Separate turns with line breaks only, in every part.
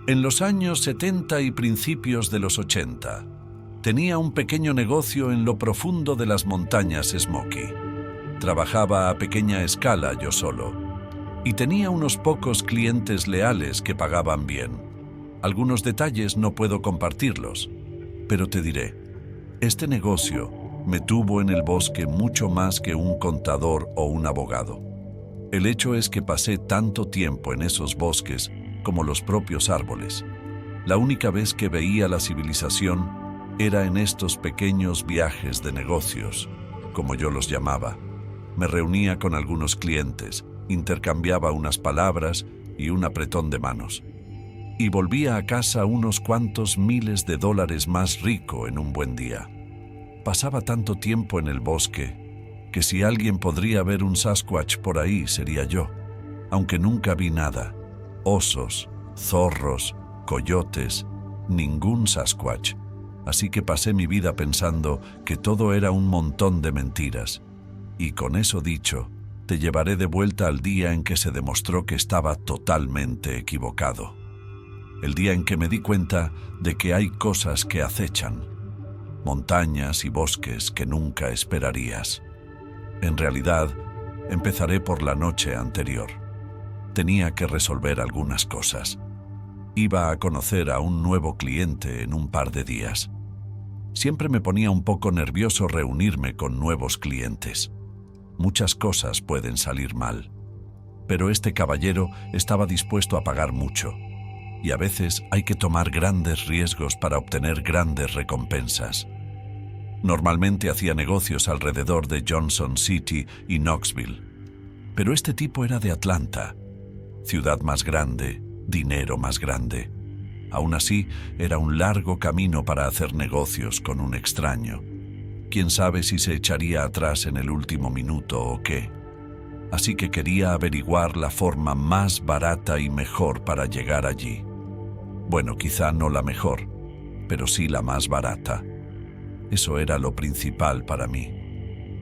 En los años 70 y principios de los 80, tenía un pequeño negocio en lo profundo de las montañas Smoky. Trabajaba a pequeña escala yo solo, y tenía unos pocos clientes leales que pagaban bien. Algunos detalles no puedo compartirlos, pero te diré, este negocio me tuvo en el bosque mucho más que un contador o un abogado. El hecho es que pasé tanto tiempo en esos bosques como los propios árboles. La única vez que veía la civilización era en estos pequeños viajes de negocios, como yo los llamaba. Me reunía con algunos clientes, intercambiaba unas palabras y un apretón de manos. Y volvía a casa unos cuantos miles de dólares más rico en un buen día. Pasaba tanto tiempo en el bosque que si alguien podría ver un Sasquatch por ahí sería yo, aunque nunca vi nada. Osos, zorros, coyotes, ningún Sasquatch. Así que pasé mi vida pensando que todo era un montón de mentiras. Y con eso dicho, te llevaré de vuelta al día en que se demostró que estaba totalmente equivocado. El día en que me di cuenta de que hay cosas que acechan, montañas y bosques que nunca esperarías. En realidad, empezaré por la noche anterior. Tenía que resolver algunas cosas. Iba a conocer a un nuevo cliente en un par de días. Siempre me ponía un poco nervioso reunirme con nuevos clientes. Muchas cosas pueden salir mal, pero este caballero estaba dispuesto a pagar mucho, y a veces hay que tomar grandes riesgos para obtener grandes recompensas. Normalmente hacía negocios alrededor de Johnson City y Knoxville, pero este tipo era de Atlanta, ciudad más grande, dinero más grande. Aún así, era un largo camino para hacer negocios con un extraño. Quién sabe si se echaría atrás en el último minuto o qué. Así que quería averiguar la forma más barata y mejor para llegar allí. Bueno, quizá no la mejor, pero sí la más barata. Eso era lo principal para mí.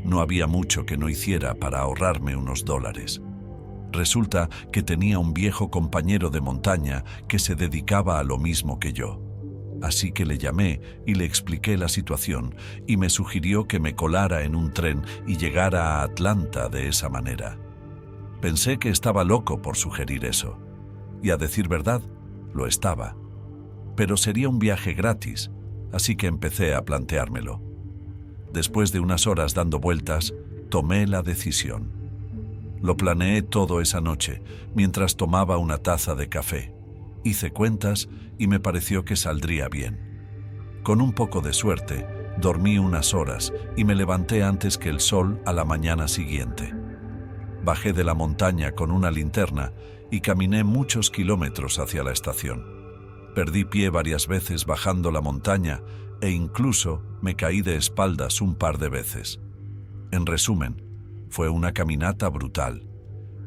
No había mucho que no hiciera para ahorrarme unos dólares. Resulta que tenía un viejo compañero de montaña que se dedicaba a lo mismo que yo. Así que le llamé y le expliqué la situación y me sugirió que me colara en un tren y llegara a Atlanta de esa manera. Pensé que estaba loco por sugerir eso, y a decir verdad, lo estaba. Pero sería un viaje gratis, así que empecé a planteármelo. Después de unas horas dando vueltas, tomé la decisión. Lo planeé todo esa noche, mientras tomaba una taza de café. Hice cuentas y me pareció que saldría bien. Con un poco de suerte, dormí unas horas y me levanté antes que el sol a la mañana siguiente. Bajé de la montaña con una linterna y caminé muchos kilómetros hacia la estación. Perdí pie varias veces bajando la montaña e incluso me caí de espaldas un par de veces. En resumen, fue una caminata brutal.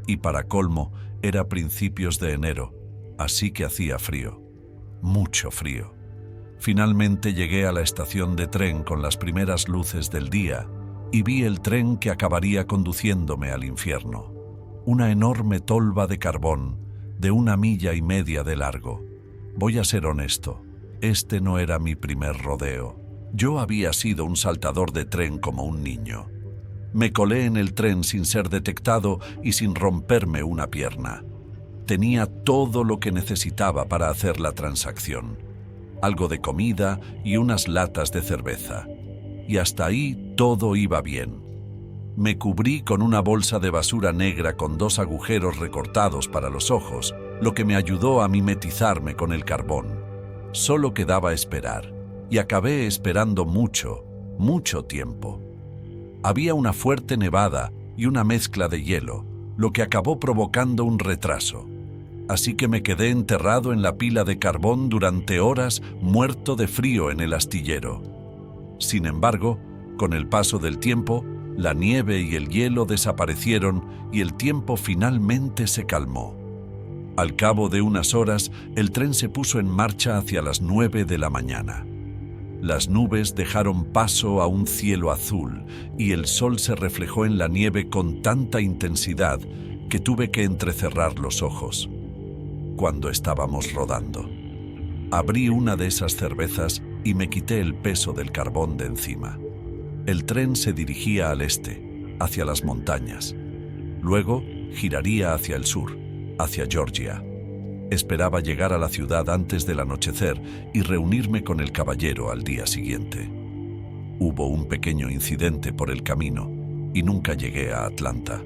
Y para colmo, era principios de enero, así que hacía frío. Mucho frío. Finalmente llegué a la estación de tren con las primeras luces del día y vi el tren que acabaría conduciéndome al infierno. Una enorme tolva de carbón, de 1,5 millas de largo. Voy a ser honesto, este no era mi primer rodeo. Yo había sido un saltador de tren como un niño. Me colé en el tren sin ser detectado y sin romperme una pierna. Tenía todo lo que necesitaba para hacer la transacción. Algo de comida y unas latas de cerveza. Y hasta ahí todo iba bien. Me cubrí con una bolsa de basura negra con 2 agujeros recortados para los ojos, lo que me ayudó a mimetizarme con el carbón. Solo quedaba esperar, y acabé esperando mucho, mucho tiempo. Había una fuerte nevada y una mezcla de hielo, lo que acabó provocando un retraso. Así que me quedé enterrado en la pila de carbón durante horas, muerto de frío en el astillero. Sin embargo, con el paso del tiempo, la nieve y el hielo desaparecieron y el tiempo finalmente se calmó. Al cabo de unas horas, el tren se puso en marcha hacia las 9 de la mañana. Las nubes dejaron paso a un cielo azul y el sol se reflejó en la nieve con tanta intensidad que tuve que entrecerrar los ojos. Cuando estábamos rodando, Abrí una de esas cervezas y me quité el peso del carbón de encima. El tren se dirigía al este, hacia las montañas. Luego giraría hacia el sur, hacia Georgia. Esperaba llegar a la ciudad antes del anochecer y reunirme con el caballero al día siguiente. Hubo un pequeño incidente por el camino y nunca llegué a Atlanta.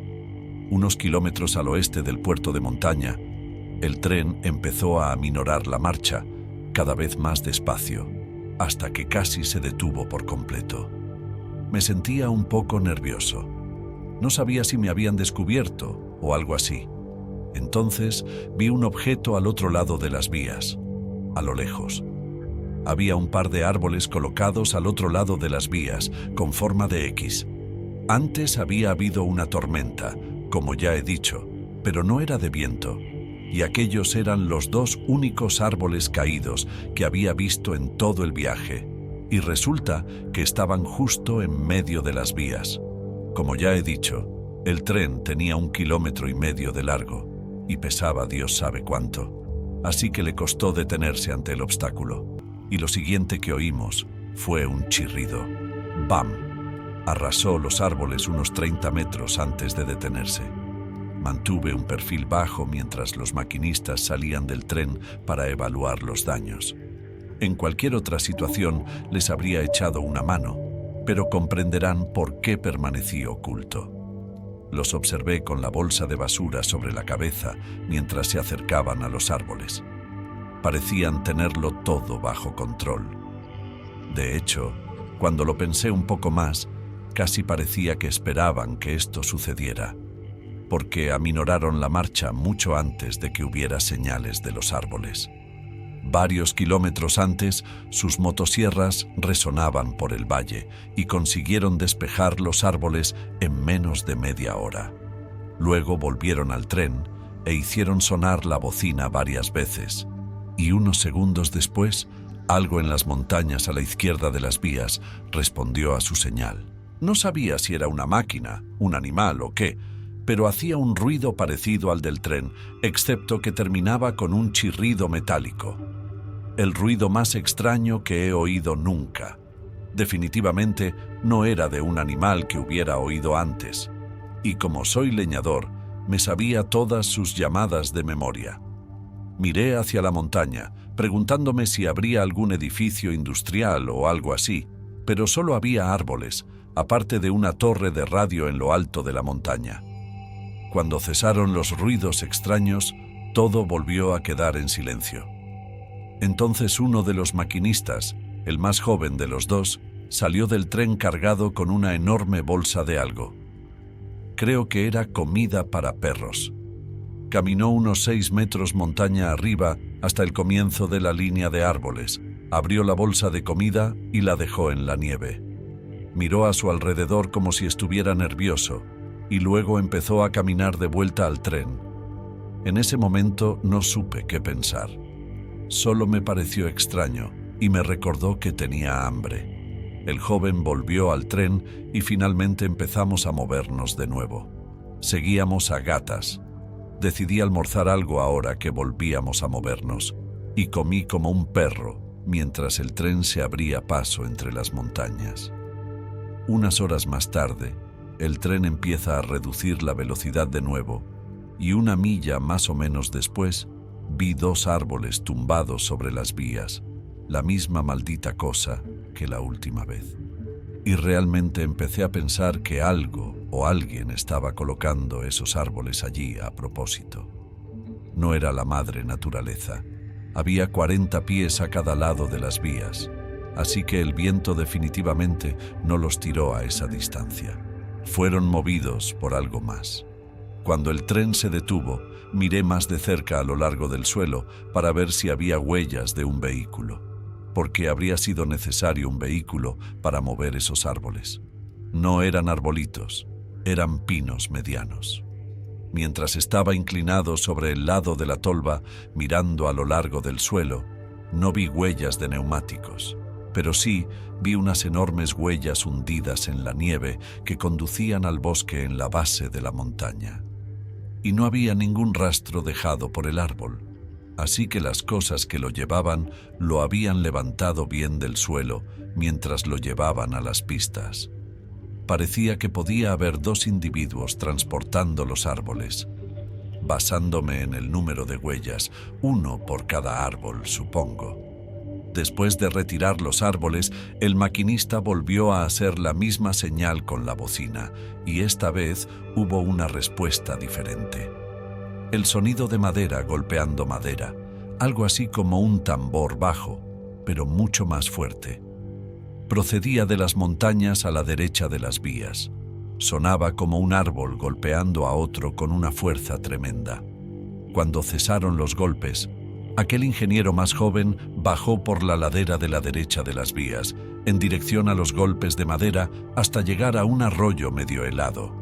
Unos kilómetros al oeste del puerto de montaña, el tren empezó a aminorar la marcha, cada vez más despacio, hasta que casi se detuvo por completo. Me sentía un poco nervioso. No sabía si me habían descubierto o algo así. Entonces vi un objeto al otro lado de las vías, a lo lejos. Había un par de árboles colocados al otro lado de las vías, con forma de X. Antes había habido una tormenta, como ya he dicho, pero no era de viento, y aquellos eran los dos únicos árboles caídos que había visto en todo el viaje, y resulta que estaban justo en medio de las vías. Como ya he dicho, el tren tenía 1,5 kilómetros de largo, y pesaba Dios sabe cuánto, así que le costó detenerse ante el obstáculo, y lo siguiente que oímos fue un chirrido. ¡Bam! Arrasó los árboles unos 30 metros antes de detenerse. Mantuve un perfil bajo mientras los maquinistas salían del tren para evaluar los daños. En cualquier otra situación les habría echado una mano, pero comprenderán por qué permanecí oculto. Los observé con la bolsa de basura sobre la cabeza mientras se acercaban a los árboles. Parecían tenerlo todo bajo control. De hecho, cuando lo pensé un poco más, casi parecía que esperaban que esto sucediera, porque aminoraron la marcha mucho antes de que hubiera señales de los árboles. Varios kilómetros antes, sus motosierras resonaban por el valle y consiguieron despejar los árboles en menos de media hora. Luego volvieron al tren e hicieron sonar la bocina varias veces, y unos segundos después, algo en las montañas a la izquierda de las vías respondió a su señal. No sabía si era una máquina, un animal o qué, pero hacía un ruido parecido al del tren, excepto que terminaba con un chirrido metálico. El ruido más extraño que he oído nunca. Definitivamente no era de un animal que hubiera oído antes, y como soy leñador, me sabía todas sus llamadas de memoria. Miré hacia la montaña, preguntándome si habría algún edificio industrial o algo así, pero solo había árboles, aparte de una torre de radio en lo alto de la montaña. Cuando cesaron los ruidos extraños, todo volvió a quedar en silencio. Entonces uno de los maquinistas, el más joven de los dos, salió del tren cargado con una enorme bolsa de algo. Creo que era comida para perros. Caminó unos 6 metros montaña arriba hasta el comienzo de la línea de árboles, abrió la bolsa de comida y la dejó en la nieve. Miró a su alrededor como si estuviera nervioso, y luego empezó a caminar de vuelta al tren. En ese momento no supe qué pensar. Solo me pareció extraño y me recordó que tenía hambre. El joven volvió al tren y finalmente empezamos a movernos de nuevo. Seguíamos a gatas. Decidí almorzar algo ahora que volvíamos a movernos, y comí como un perro mientras el tren se abría paso entre las montañas. Unas horas más tarde, el tren empieza a reducir la velocidad de nuevo, y 1 milla más o menos después, vi 2 árboles tumbados sobre las vías, la misma maldita cosa que la última vez. Y realmente empecé a pensar que algo o alguien estaba colocando esos árboles allí a propósito. No era la madre naturaleza. Había 40 pies a cada lado de las vías, así que el viento definitivamente no los tiró a esa distancia. Fueron movidos por algo más. Cuando el tren se detuvo, miré más de cerca a lo largo del suelo para ver si había huellas de un vehículo, porque habría sido necesario un vehículo para mover esos árboles. No eran arbolitos, eran pinos medianos. Mientras estaba inclinado sobre el lado de la tolva, mirando a lo largo del suelo, no vi huellas de neumáticos, pero sí vi unas enormes huellas hundidas en la nieve que conducían al bosque en la base de la montaña. Y no había ningún rastro dejado por el árbol. así que las cosas que lo llevaban lo habían levantado bien del suelo mientras lo llevaban a las pistas. Parecía que podía haber 2 individuos transportando los árboles. Basándome en el número de huellas, 1 por cada árbol, supongo. Después de retirar los árboles, el maquinista volvió a hacer la misma señal con la bocina, y esta vez hubo una respuesta diferente. El sonido de madera golpeando madera, algo así como un tambor bajo, pero mucho más fuerte. Procedía de las montañas a la derecha de las vías. Sonaba como un árbol golpeando a otro con una fuerza tremenda. Cuando cesaron los golpes, aquel ingeniero más joven bajó por la ladera de la derecha de las vías, en dirección a los golpes de madera hasta llegar a un arroyo medio helado.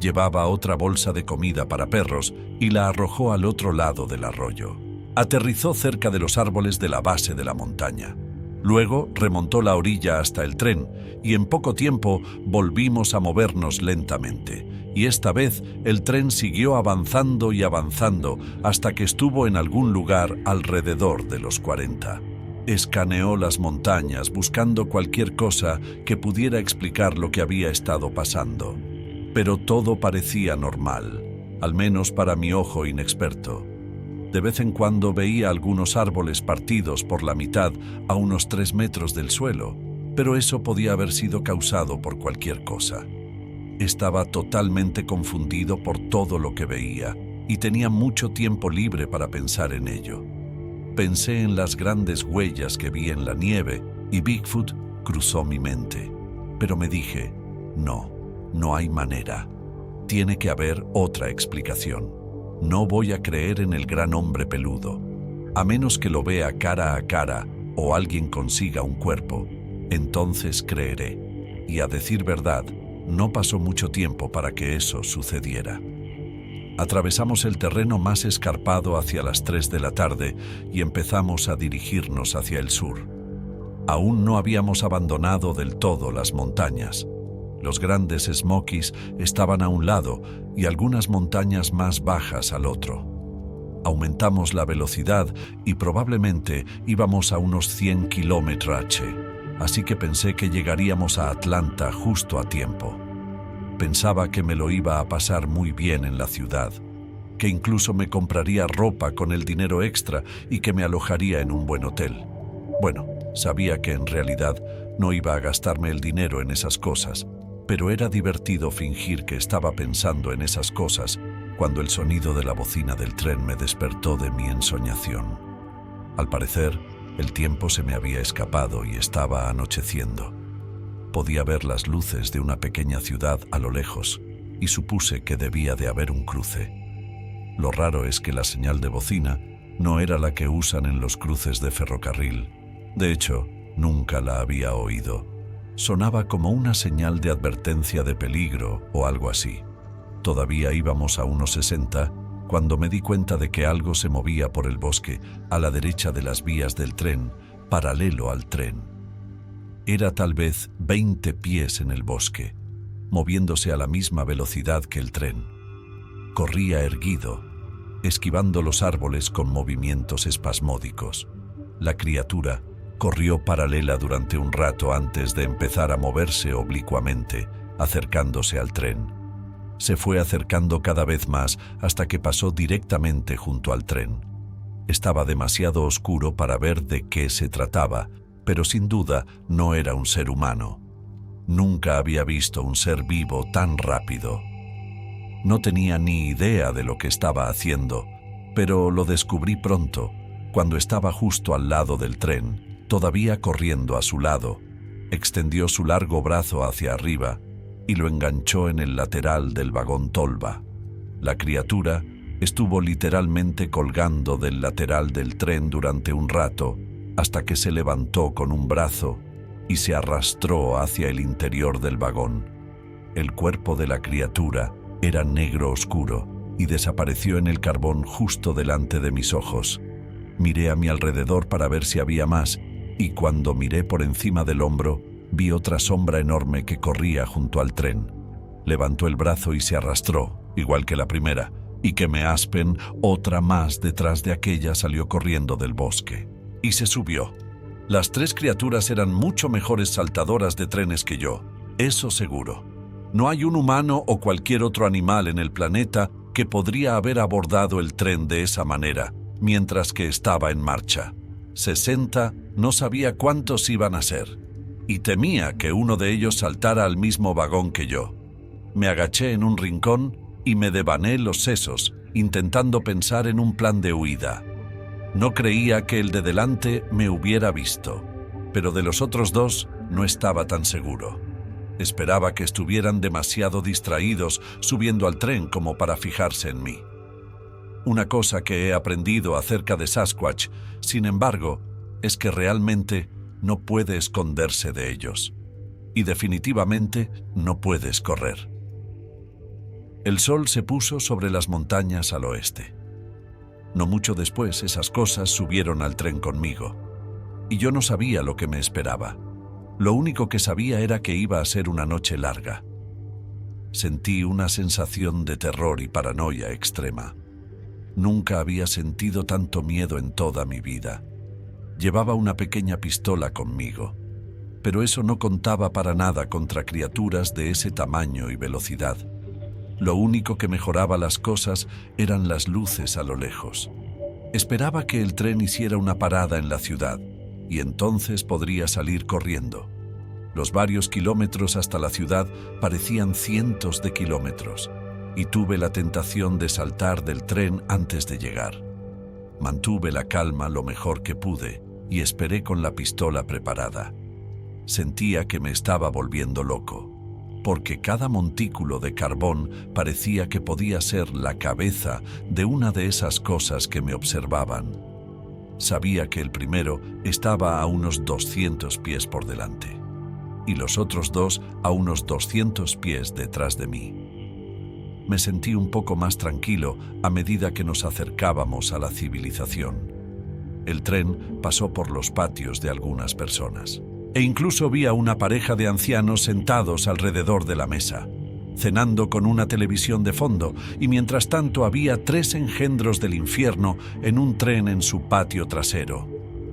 Llevaba otra bolsa de comida para perros y la arrojó al otro lado del arroyo. Aterrizó cerca de los árboles de la base de la montaña. Luego remontó la orilla hasta el tren y en poco tiempo volvimos a movernos lentamente. Y esta vez el tren siguió avanzando y avanzando hasta que estuvo en algún lugar alrededor de los 40. Escaneó las montañas buscando cualquier cosa que pudiera explicar lo que había estado pasando. Pero todo parecía normal, al menos para mi ojo inexperto. De vez en cuando veía algunos árboles partidos por la mitad a unos 3 metros del suelo, pero eso podía haber sido causado por cualquier cosa. Estaba totalmente confundido por todo lo que veía y tenía mucho tiempo libre para pensar en ello. Pensé en las grandes huellas que vi en la nieve y Bigfoot cruzó mi mente. Pero me dije, no hay manera. Tiene que haber otra explicación. No voy a creer en el gran hombre peludo, a menos que lo vea cara a cara o alguien consiga un cuerpo. Entonces creeré. Y a decir verdad, no pasó mucho tiempo para que eso sucediera. Atravesamos el terreno más escarpado hacia las 3 de la tarde y empezamos a dirigirnos hacia el sur. Aún no habíamos abandonado del todo las montañas. Los grandes Smokies estaban a un lado y algunas montañas más bajas al otro. Aumentamos la velocidad y probablemente íbamos a unos 100 km/h, así que pensé que llegaríamos a Atlanta justo a tiempo. Pensaba que me lo iba a pasar muy bien en la ciudad, que incluso me compraría ropa con el dinero extra y que me alojaría en un buen hotel. Bueno, sabía que en realidad no iba a gastarme el dinero en esas cosas, pero era divertido fingir que estaba pensando en esas cosas cuando el sonido de la bocina del tren me despertó de mi ensoñación. Al parecer, el tiempo se me había escapado y estaba anocheciendo. Podía ver las luces de una pequeña ciudad a lo lejos y supuse que debía de haber un cruce. Lo raro es que la señal de bocina no era la que usan en los cruces de ferrocarril. De hecho, nunca la había oído. Sonaba como una señal de advertencia de peligro o algo así. Todavía íbamos a unos 60 cuando me di cuenta de que algo se movía por el bosque a la derecha de las vías del tren, paralelo al tren. Era tal vez 20 pies en el bosque, moviéndose a la misma velocidad que el tren. Corría erguido, esquivando los árboles con movimientos espasmódicos. La criatura corrió paralela durante un rato antes de empezar a moverse oblicuamente, acercándose al tren. Se fue acercando cada vez más hasta que pasó directamente junto al tren. Estaba demasiado oscuro para ver de qué se trataba, pero sin duda no era un ser humano. Nunca había visto un ser vivo tan rápido. No tenía ni idea de lo que estaba haciendo, pero lo descubrí pronto, cuando estaba justo al lado del tren. Todavía corriendo a su lado, extendió su largo brazo hacia arriba y lo enganchó en el lateral del vagón tolva. La criatura estuvo literalmente colgando del lateral del tren durante un rato hasta que se levantó con un brazo y se arrastró hacia el interior del vagón. El cuerpo de la criatura era negro oscuro y desapareció en el carbón justo delante de mis ojos. Miré a mi alrededor para ver si había más, y cuando miré por encima del hombro, vi otra sombra enorme que corría junto al tren. Levantó el brazo y se arrastró, igual que la primera, y que me aspen, otra más detrás de aquella, salió corriendo del bosque y se subió. Las tres criaturas eran mucho mejores saltadoras de trenes que yo, eso seguro. No hay un humano o cualquier otro animal en el planeta que podría haber abordado el tren de esa manera, mientras que estaba en marcha. 60, no sabía cuántos iban a ser, y temía que uno de ellos saltara al mismo vagón que yo. Me agaché en un rincón y me devané los sesos, intentando pensar en un plan de huida. No creía que el de delante me hubiera visto, pero de los otros dos no estaba tan seguro. Esperaba que estuvieran demasiado distraídos subiendo al tren como para fijarse en mí. Una cosa que he aprendido acerca de Sasquatch, sin embargo, es que realmente no puede esconderse de ellos. Y definitivamente no puedes correr. El sol se puso sobre las montañas al oeste. No mucho después, esas cosas subieron al tren conmigo. Y yo no sabía lo que me esperaba. Lo único que sabía era que iba a ser una noche larga. Sentí una sensación de terror y paranoia extrema. Nunca había sentido tanto miedo en toda mi vida. Llevaba una pequeña pistola conmigo, pero eso no contaba para nada contra criaturas de ese tamaño y velocidad. Lo único que mejoraba las cosas eran las luces a lo lejos. Esperaba que el tren hiciera una parada en la ciudad, y entonces podría salir corriendo. Los varios kilómetros hasta la ciudad parecían cientos de kilómetros, y tuve la tentación de saltar del tren antes de llegar. Mantuve la calma lo mejor que pude y esperé con la pistola preparada. Sentía que me estaba volviendo loco, porque cada montículo de carbón parecía que podía ser la cabeza de una de esas cosas que me observaban. Sabía que el primero estaba a unos 200 pies por delante, y los otros dos a unos 200 pies detrás de mí. Me sentí un poco más tranquilo a medida que nos acercábamos a la civilización. El tren pasó por los patios de algunas personas, e incluso vi a una pareja de ancianos sentados alrededor de la mesa, cenando con una televisión de fondo, y mientras tanto había 3 engendros del infierno en un tren en su patio trasero,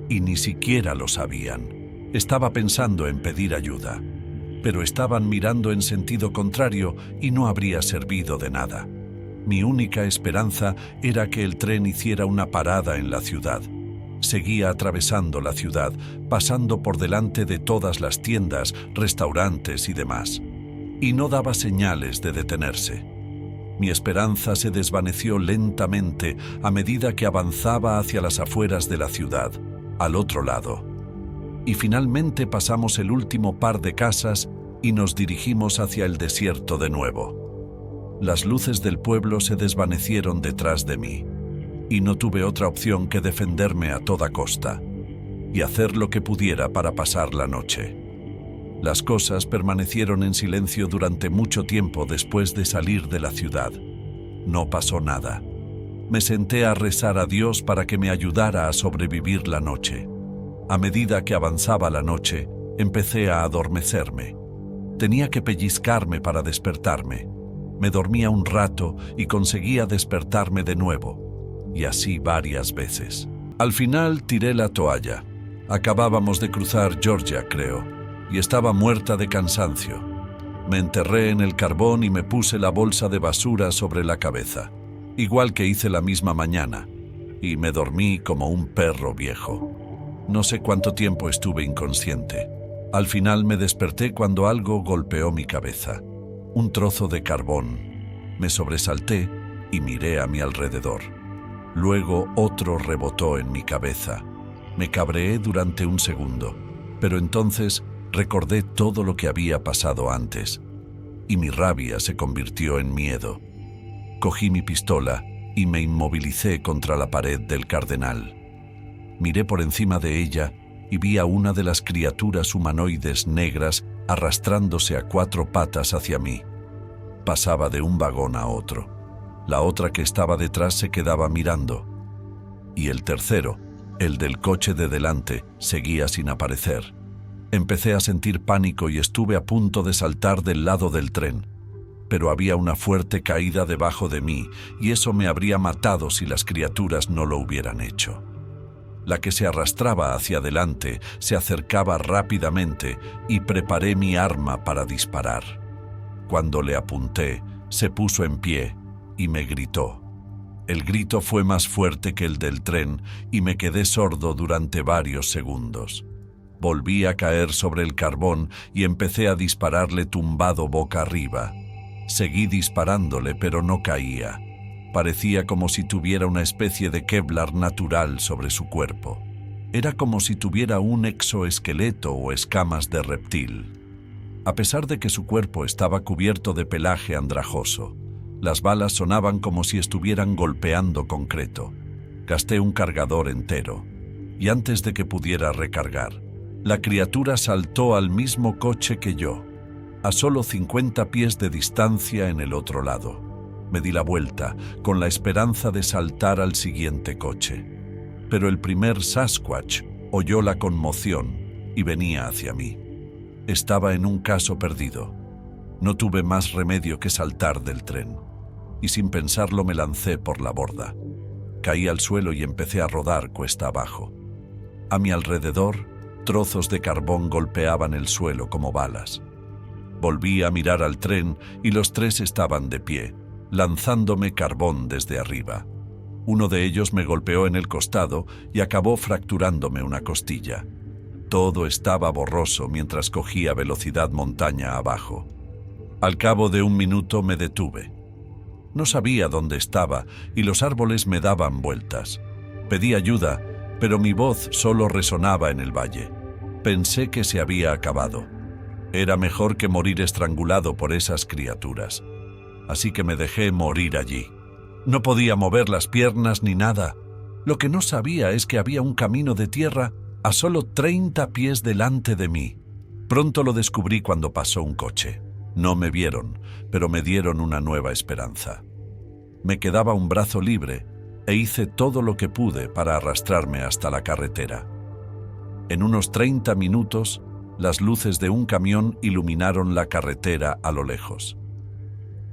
y ni siquiera lo sabían. Estaba pensando en pedir ayuda, pero estaban mirando en sentido contrario y no habría servido de nada. Mi única esperanza era que el tren hiciera una parada en la ciudad. Seguía atravesando la ciudad, pasando por delante de todas las tiendas, restaurantes y demás, y no daba señales de detenerse. Mi esperanza se desvaneció lentamente a medida que avanzaba hacia las afueras de la ciudad, al otro lado. Y finalmente pasamos el último par de casas y nos dirigimos hacia el desierto de nuevo. Las luces del pueblo se desvanecieron detrás de mí, y no tuve otra opción que defenderme a toda costa y hacer lo que pudiera para pasar la noche. Las cosas permanecieron en silencio durante mucho tiempo después de salir de la ciudad. No pasó nada. Me senté a rezar a Dios para que me ayudara a sobrevivir la noche. A medida que avanzaba la noche, empecé a adormecerme. Tenía que pellizcarme para despertarme. Me dormía un rato y conseguía despertarme de nuevo, y así varias veces. Al final tiré la toalla. Acabábamos de cruzar Georgia, creo, y estaba muerta de cansancio. Me enterré en el carbón y me puse la bolsa de basura sobre la cabeza, igual que hice la misma mañana, y me dormí como un perro viejo. No sé cuánto tiempo estuve inconsciente. Al final me desperté cuando algo golpeó mi cabeza. Un trozo de carbón. Me sobresalté y miré a mi alrededor. Luego otro rebotó en mi cabeza. Me cabreé durante un segundo, pero entonces recordé todo lo que había pasado antes, y mi rabia se convirtió en miedo. Cogí mi pistola y me inmovilicé contra la pared del Cardenal. Miré por encima de ella y vi a una de las criaturas humanoides negras arrastrándose a 4 patas hacia mí. Pasaba de un vagón a otro. La otra que estaba detrás se quedaba mirando. Y el tercero, el del coche de delante, seguía sin aparecer. Empecé a sentir pánico y estuve a punto de saltar del lado del tren. pero había una fuerte caída debajo de mí y eso me habría matado si las criaturas no lo hubieran hecho. La que se arrastraba hacia adelante se acercaba rápidamente y preparé mi arma para disparar. Cuando le apunté, se puso en pie y me gritó. El grito fue más fuerte que el del tren y me quedé sordo durante varios segundos. Volví a caer sobre el carbón y empecé a dispararle tumbado boca arriba. Seguí disparándole, pero no caía. Parecía como si tuviera una especie de Kevlar natural sobre su cuerpo. Era como si tuviera un exoesqueleto o escamas de reptil. A pesar de que su cuerpo estaba cubierto de pelaje andrajoso, las balas sonaban como si estuvieran golpeando concreto. Gasté un cargador entero, y antes de que pudiera recargar, la criatura saltó al mismo coche que yo, a solo 50 pies de distancia en el otro lado. Me di la vuelta, con la esperanza de saltar al siguiente coche. Pero el primer Sasquatch oyó la conmoción y venía hacia mí. Estaba en un caso perdido. No tuve más remedio que saltar del tren, y sin pensarlo me lancé por la borda. Caí al suelo y empecé a rodar cuesta abajo. A mi alrededor, trozos de carbón golpeaban el suelo como balas. Volví a mirar al tren y los tres estaban de pie, lanzándome carbón desde arriba. Uno de ellos me golpeó en el costado y acabó fracturándome una costilla. Todo estaba borroso mientras cogía velocidad montaña abajo. Al cabo de un minuto me detuve. No sabía dónde estaba y los árboles me daban vueltas. Pedí ayuda, pero mi voz solo resonaba en el valle. Pensé que se había acabado. Era mejor que morir estrangulado por esas criaturas. Así que me dejé morir allí. No podía mover las piernas ni nada. Lo que no sabía es que había un camino de tierra a solo 30 pies delante de mí. Pronto lo descubrí cuando pasó un coche. No me vieron, pero me dieron una nueva esperanza. Me quedaba un brazo libre e hice todo lo que pude para arrastrarme hasta la carretera. En unos 30 minutos, las luces de un camión iluminaron la carretera a lo lejos.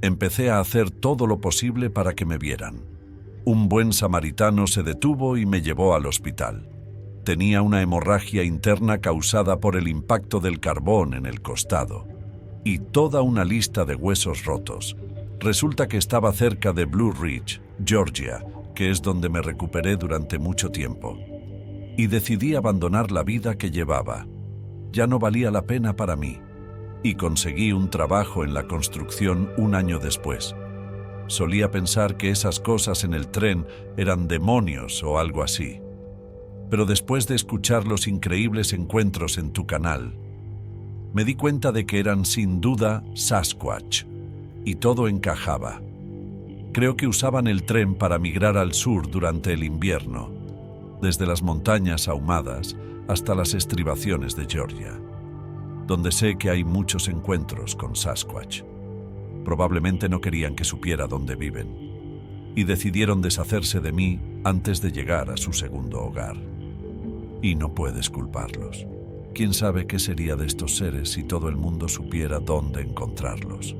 Empecé a hacer todo lo posible para que me vieran. Un buen samaritano se detuvo y me llevó al hospital. Tenía una hemorragia interna causada por el impacto del carbón en el costado y toda una lista de huesos rotos. Resulta que estaba cerca de Blue Ridge, Georgia, que es donde me recuperé durante mucho tiempo. Y decidí abandonar la vida que llevaba. Ya no valía la pena para mí. Y conseguí un trabajo en la construcción un año después. Solía pensar que esas cosas en el tren eran demonios o algo así. Pero después de escuchar los increíbles encuentros en tu canal, me di cuenta de que eran sin duda Sasquatch, y todo encajaba. Creo que usaban el tren para migrar al sur durante el invierno, desde las montañas ahumadas hasta las estribaciones de Georgia, donde sé que hay muchos encuentros con Sasquatch. Probablemente no querían que supiera dónde viven, y decidieron deshacerse de mí antes de llegar a su segundo hogar. Y no puedes culparlos. ¿Quién sabe qué sería de estos seres si todo el mundo supiera dónde encontrarlos?